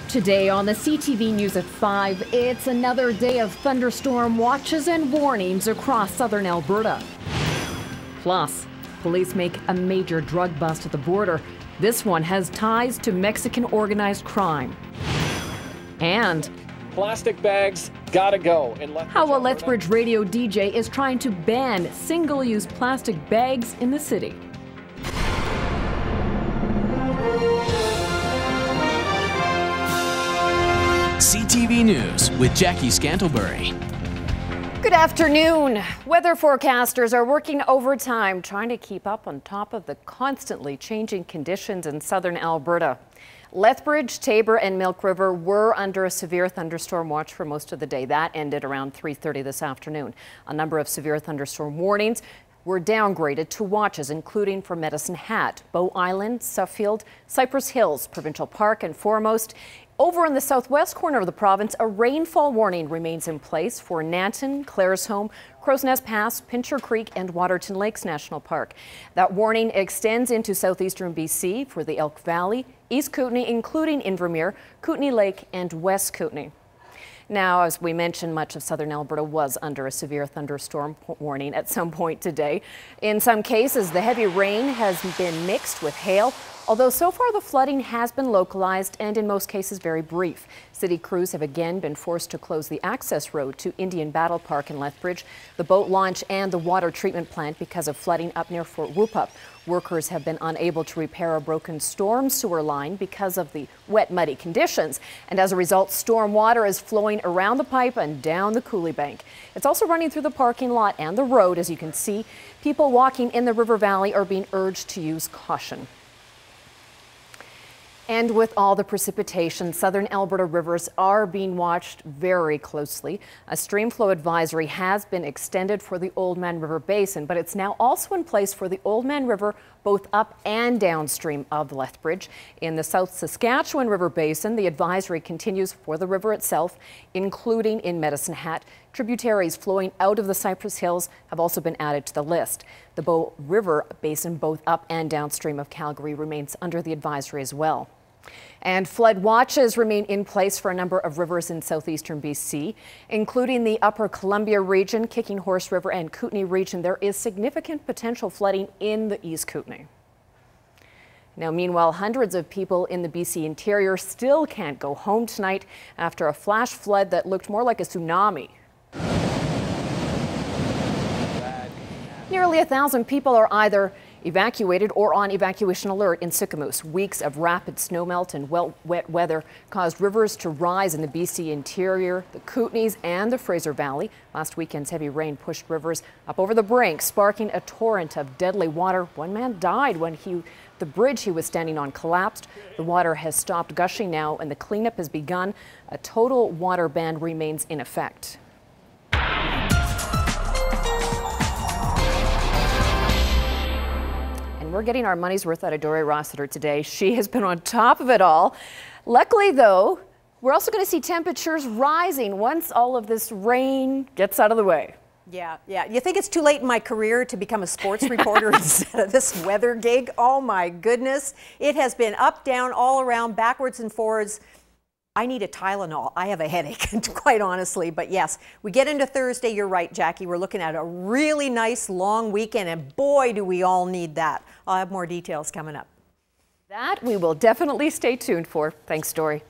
Today on the CTV News at 5, it's another day of thunderstorm watches and warnings across southern Alberta. Plus, police make a major drug bust at the border. This one has ties to Mexican organized crime. And plastic bags gotta go. How a Lethbridge radio DJ is trying to ban single-use plastic bags in the city. CTV News with Jackie Scantlebury. Good afternoon. Weather forecasters are working overtime trying to keep up on top of the constantly changing conditions in southern Alberta. Lethbridge, Tabor and Milk River were under a severe thunderstorm watch for most of the day. That ended around 3:30 this afternoon. A number of severe thunderstorm warnings were downgraded to watches, including for Medicine Hat, Bow Island, Suffield, Cypress Hills, Provincial Park and Foremost. Over in the southwest corner of the province, a rainfall warning remains in place for Nanton, Claresholm, Crow's Nest Pass, Pincher Creek and Waterton Lakes National Park. That warning extends into southeastern BC for the Elk Valley, East Kootenay, including Invermere, Kootenay Lake and West Kootenay. Now, as we mentioned, much of southern Alberta was under a severe thunderstorm warning at some point today. In some cases, the heavy rain has been mixed with hail, although so far the flooding has been localized and in most cases very brief. City crews have again been forced to close the access road to Indian Battle Park in Lethbridge, the boat launch and the water treatment plant because of flooding up near Fort Whoop-Up. Workers have been unable to repair a broken storm sewer line because of the wet, muddy conditions. And as a result, storm water is flowing around the pipe and down the coulee bank. It's also running through the parking lot and the road. As you can see, people walking in the river valley are being urged to use caution. And with all the precipitation, southern Alberta rivers are being watched very closely. A stream flow advisory has been extended for the Oldman River Basin, but it's now also in place for the Oldman River, both up and downstream of Lethbridge. In the South Saskatchewan River Basin, the advisory continues for the river itself, including in Medicine Hat. Tributaries flowing out of the Cypress Hills have also been added to the list. The Bow River Basin, both up and downstream of Calgary, remains under the advisory as well. And flood watches remain in place for a number of rivers in southeastern BC, including the Upper Columbia region, Kicking Horse River and Kootenay region. There is significant potential flooding in the East Kootenay. Now, meanwhile, hundreds of people in the BC interior still can't go home tonight after a flash flood that looked more like a tsunami. Nearly 1,000 people are either evacuated or on evacuation alert in Sicamous. Weeks of rapid snowmelt and wet weather caused rivers to rise in the BC interior, the Kootenays and the Fraser Valley. Last weekend's heavy rain pushed rivers up over the brink, sparking a torrent of deadly water. One man died when the bridge he was standing on collapsed. The water has stopped gushing now and the cleanup has begun. A total water ban remains in effect. We're getting our money's worth out of Dory Rossiter today. She has been on top of it all. Luckily, though, we're also going to see temperatures rising once all of this rain gets out of the way. Yeah. You think it's too late in my career to become a sports reporter instead of this weather gig? Oh my goodness. It has been up, down, all around, backwards and forwards. I need a Tylenol. I have a headache, quite honestly. But yes, we get into Thursday. You're right, Jackie. We're looking at a really nice long weekend, and boy, do we all need that. I'll have more details coming up. That we will definitely stay tuned for. Thanks, Dory.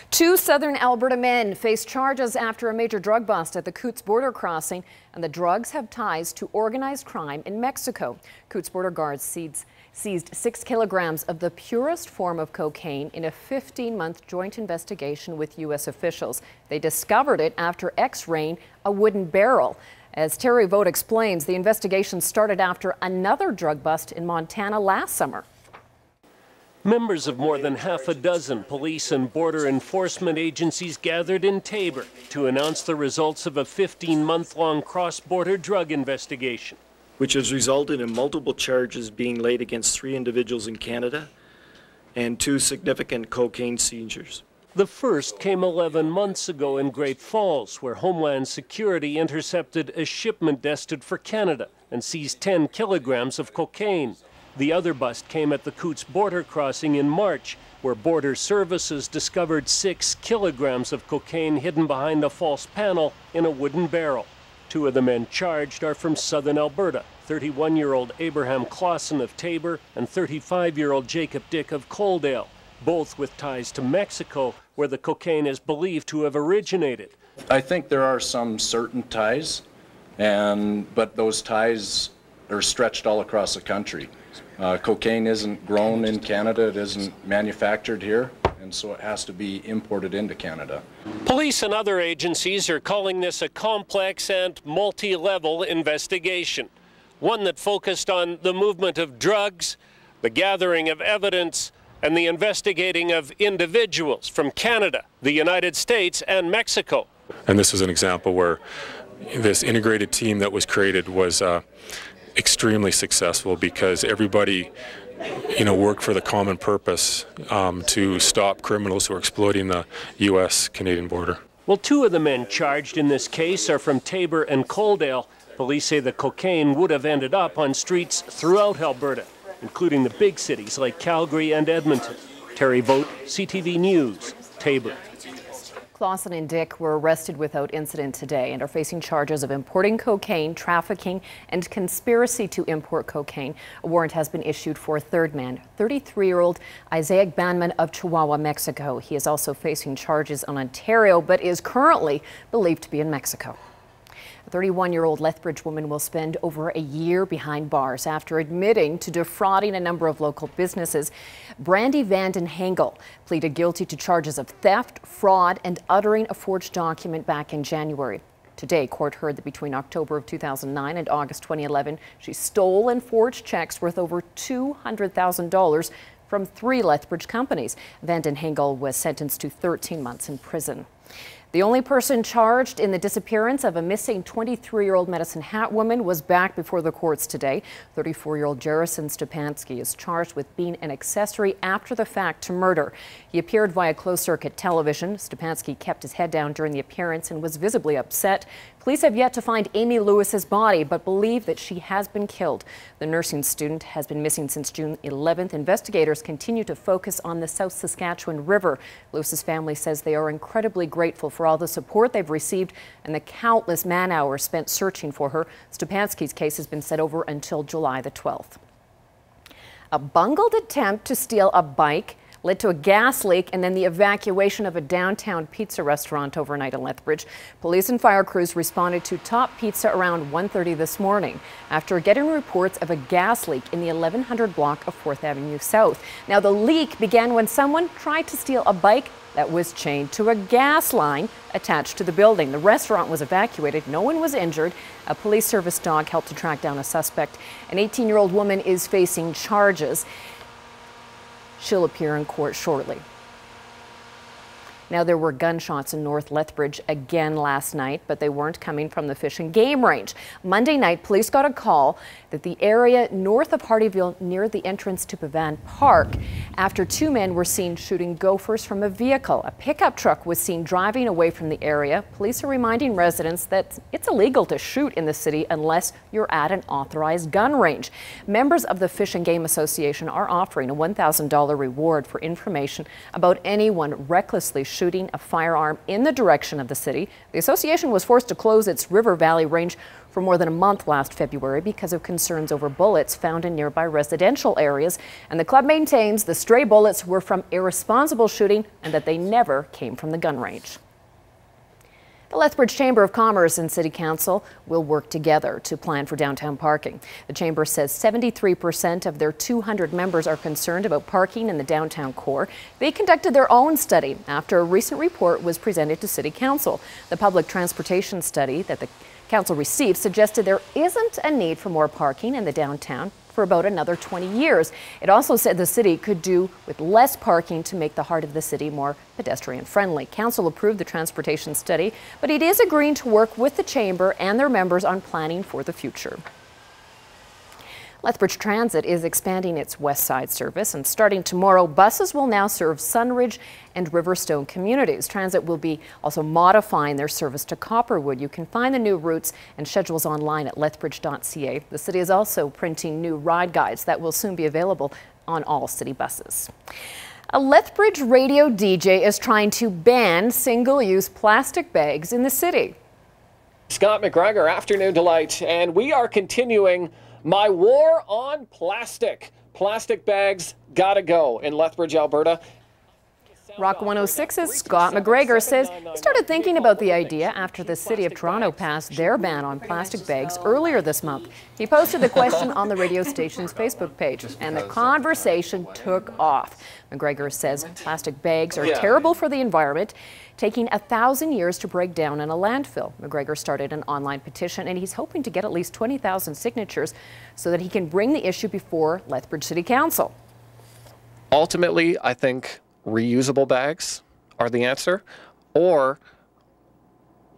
Two southern Alberta men face charges after a major drug bust at the Coutts border crossing, and the drugs have ties to organized crime in Mexico. Coutts border guards seized 6 kilograms of the purest form of cocaine in a 15-month joint investigation with U.S. officials. They discovered it after X-raying a wooden barrel. As Terry Vogt explains, the investigation started after another drug bust in Montana last summer. Members of more than half a dozen police and border enforcement agencies gathered in Tabor to announce the results of a 15-month-long cross-border drug investigation, which has resulted in multiple charges being laid against 3 individuals in Canada and 2 significant cocaine seizures. The first came 11 months ago in Great Falls, where Homeland Security intercepted a shipment destined for Canada and seized 10 kilograms of cocaine. The other bust came at the Coutts border crossing in March, where Border Services discovered 6 kilograms of cocaine hidden behind a false panel in a wooden barrel. 2 of the men charged are from southern Alberta, 31-year-old Abraham Clausen of Taber and 35-year-old Jacob Dick of Coaldale, both with ties to Mexico, where the cocaine is believed to have originated. I think there are some certain ties, but those ties are stretched all across the country. Cocaine isn't grown in Canada, it isn't manufactured here, and so it has to be imported into Canada. Police and other agencies are calling this a complex and multi-level investigation, one that focused on the movement of drugs, the gathering of evidence, and the investigating of individuals from Canada, the United States, and Mexico. And this is an example where this integrated team that was created was extremely successful because everybody, worked for the common purpose to stop criminals who are exploiting the U.S.-Canadian border. Well, 2 of the men charged in this case are from Taber and Coaldale. Police say the cocaine would have ended up on streets throughout Alberta, including the big cities like Calgary and Edmonton. Terry Vogt, CTV News, Taber. Clausen and Dick were arrested without incident today and are facing charges of importing cocaine, trafficking, and conspiracy to import cocaine. A warrant has been issued for a third man, 33-year-old Isaiah Banman of Chihuahua, Mexico. He is also facing charges on Ontario, but is currently believed to be in Mexico. A 31-year-old Lethbridge woman will spend over a year behind bars after admitting to defrauding a number of local businesses. Brandy Vanden Hengel pleaded guilty to charges of theft, fraud, and uttering a forged document back in January. Today, court heard that between October of 2009 and August 2011, she stole and forged checks worth over $200,000 from 3 Lethbridge companies. Vanden Hengel was sentenced to 13 months in prison. The only person charged in the disappearance of a missing 23-year-old Medicine Hat woman was back before the courts today. 34-year-old Jarison Stepanski is charged with being an accessory after the fact to murder. He appeared via closed-circuit television. Stepanski kept his head down during the appearance and was visibly upset. Police have yet to find Amy Lewis's body, but believe that she has been killed. The nursing student has been missing since June 11th. Investigators continue to focus on the South Saskatchewan River. Lewis's family says they are incredibly grateful for all the support they've received and the countless man-hours spent searching for her. Stepanski's case has been set over until July the 12th. A bungled attempt to steal a bike led to a gas leak and then the evacuation of a downtown pizza restaurant overnight in Lethbridge. Police and fire crews responded to Top Pizza around 1:30 this morning after getting reports of a gas leak in the 1100 block of 4th Avenue South. Now, the leak began when someone tried to steal a bike that was chained to a gas line attached to the building. The restaurant was evacuated. No one was injured. A police service dog helped to track down a suspect. An 18-year-old woman is facing charges. She'll appear in court shortly. Now, there were gunshots in North Lethbridge again last night, but they weren't coming from the Fish and Game range. Monday night, police got a call that the area north of Hardyville near the entrance to Pavan Park after 2 men were seen shooting gophers from a vehicle. A pickup truck was seen driving away from the area. Police are reminding residents that it's illegal to shoot in the city unless you're at an authorized gun range. Members of the Fish and Game Association are offering a $1,000 reward for information about anyone recklessly shooting a firearm in the direction of the city. The association was forced to close its River Valley range for more than a month last February because of concerns over bullets found in nearby residential areas. And the club maintains the stray bullets were from irresponsible shooting and that they never came from the gun range. The Lethbridge Chamber of Commerce and City Council will work together to plan for downtown parking. The Chamber says 73% of their 200 members are concerned about parking in the downtown core. They conducted their own study after a recent report was presented to City Council. The public transportation study that the Council received suggested there isn't a need for more parking in the downtown for about another 20 years. It also said the city could do with less parking to make the heart of the city more pedestrian friendly. Council approved the transportation study, but it is agreeing to work with the Chamber and their members on planning for the future. Lethbridge Transit is expanding its west side service, and starting tomorrow, buses will now serve Sunridge and Riverstone communities. Transit will be also modifying their service to Copperwood. You can find the new routes and schedules online at lethbridge.ca. The city is also printing new ride guides that will soon be available on all city buses. A Lethbridge radio DJ is trying to ban single-use plastic bags in the city. Scott McGregor, Afternoon Delight, and we are continuing my war on plastic. Plastic bags gotta go in Lethbridge, Alberta. Rock 106's Scott McGregor says he started thinking about the idea after the City of Toronto passed their ban on plastic bags earlier this month. He posted the question on the radio station's Facebook page, and the conversation took off. McGregor says plastic bags are terrible for the environment, taking 1,000 years to break down in a landfill. McGregor started an online petition, and he's hoping to get at least 20,000 signatures so that he can bring the issue before Lethbridge City Council. Ultimately, I think reusable bags are the answer, or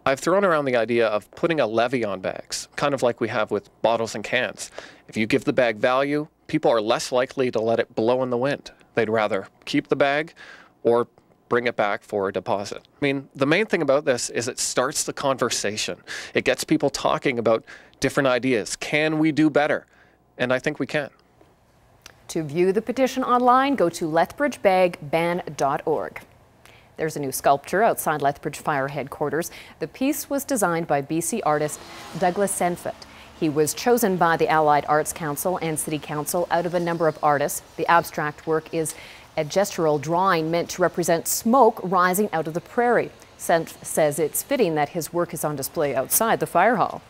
I've thrown around the idea of putting a levy on bags, kind of like we have with bottles and cans. If you give the bag value, people are less likely to let it blow in the wind. They'd rather keep the bag or bring it back for a deposit. I mean, the main thing about this is it starts the conversation. It gets people talking about different ideas. Can we do better? And I think we can. To view the petition online, go to lethbridgebagban.org. There's a new sculpture outside Lethbridge Fire Headquarters. The piece was designed by BC artist Douglas Senfit. He was chosen by the Allied Arts Council and City Council out of a number of artists. The abstract work is a gestural drawing meant to represent smoke rising out of the prairie. Senf says it's fitting that his work is on display outside the fire hall.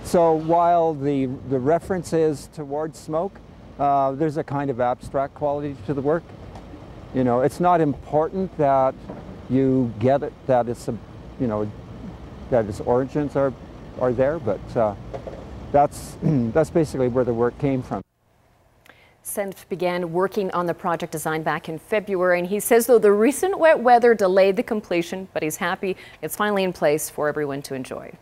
So while the reference is towards smoke, there's a kind of abstract quality to the work. You know, it's not important that you get it, that it's, that its origins are there, but that's basically where the work came from. Senf began working on the project design back in February, and he says, though the recent wet weather delayed the completion, but he's happy it's finally in place for everyone to enjoy.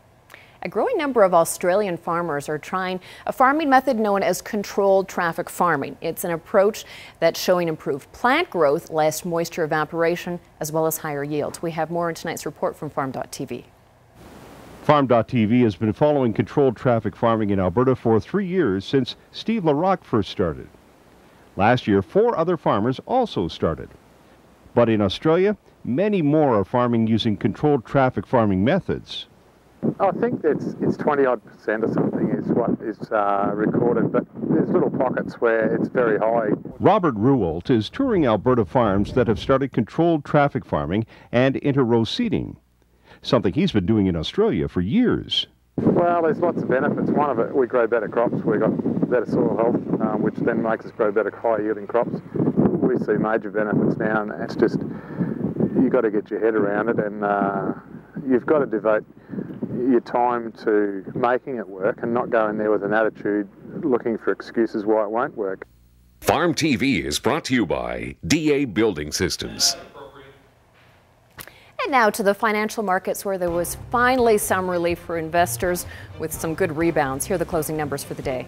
A growing number of Australian farmers are trying a farming method known as controlled traffic farming. It's an approach that's showing improved plant growth, less moisture evaporation, as well as higher yields. We have more in tonight's report from Farm.tv. Farm.tv has been following controlled traffic farming in Alberta for 3 years since Steve LaRocque first started. Last year, 4 other farmers also started. But in Australia, many more are farming using controlled traffic farming methods. I think it's 20-odd% or something is what is recorded, but there's little pockets where it's very high. Robert Ruwalt is touring Alberta farms that have started controlled traffic farming and inter-row seeding, something he's been doing in Australia for years. Well, there's lots of benefits. One of it, we grow better crops, we got better soil health, which then makes us grow better high-yielding crops. We see major benefits now, and it's just, you've got to get your head around it, and you've got to devote your time to making it work and not go in there with an attitude looking for excuses why it won't work. Farm TV is brought to you by DA Building Systems. And now to the financial markets, where there was finally some relief for investors with some good rebounds. Here are the closing numbers for the day.